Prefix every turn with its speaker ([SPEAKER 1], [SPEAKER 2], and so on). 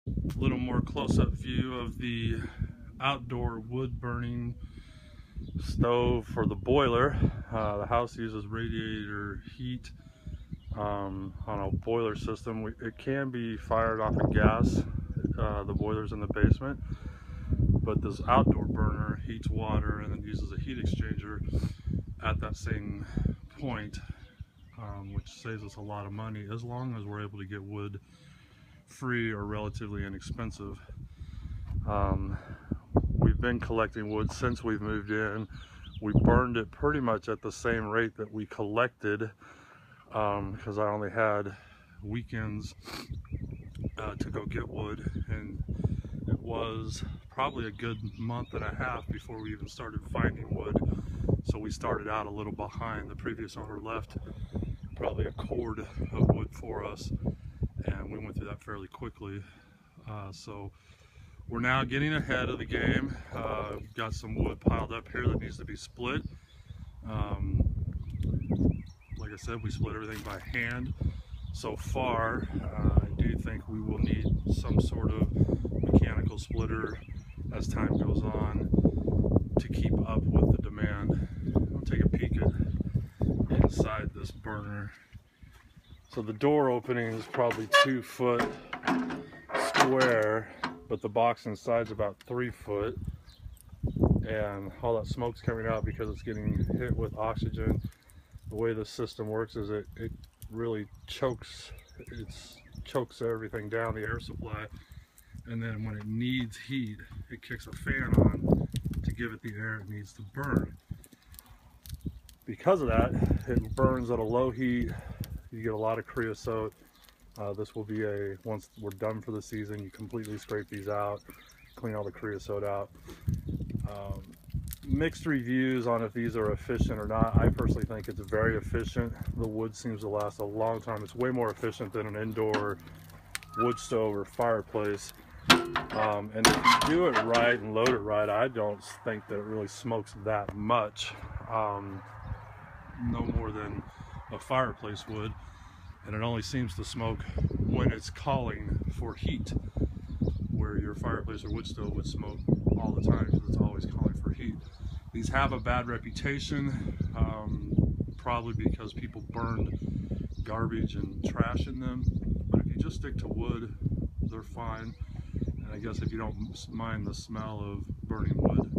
[SPEAKER 1] A little more close-up view of the outdoor wood burning stove for the boiler. The house uses radiator heat on a boiler system. It can be fired off of gas. The boiler's in the basement, but this outdoor burner heats water and then uses a heat exchanger at that same point, which saves us a lot of money as long as we're able to get wood free or relatively inexpensive. We've been collecting wood since we've moved in. We burned it pretty much at the same rate that we collected, because I only had weekends to go get wood, and it was probably a good month and a half before we even started finding wood. So we started out a little behind. The previous owner left probably a cord of wood for us, and we went through that fairly quickly. So we're now getting ahead of the game. We've got some wood piled up here that needs to be split. Like I said, we split everything by hand so far. I do think we will need some sort of mechanical splitter as time goes on to keep up with the demand. I'll take a peek at inside this burner. So the door opening is probably 2 foot square, but the box inside is about 3 foot, and all that smoke's coming out because it's getting hit with oxygen. The way the system works is it really chokes everything down, the air supply, and then when it needs heat, it kicks a fan on to give it the air it needs to burn. Because of that, it burns at a low heat. You get a lot of creosote. This will be once we're done for the season, you completely scrape these out, clean all the creosote out. Mixed reviews on if these are efficient or not. I personally think it's very efficient. The wood seems to last a long time. It's way more efficient than an indoor wood stove or fireplace. And if you do it right and load it right, I don't think that it really smokes that much. No more than a fireplace would. And it only seems to smoke when it's calling for heat, where your fireplace or wood stove would smoke all the time because it's always calling for heat. These have a bad reputation, probably because people burned garbage and trash in them, but if you just stick to wood, they're fine. And I guess if you don't mind the smell of burning wood,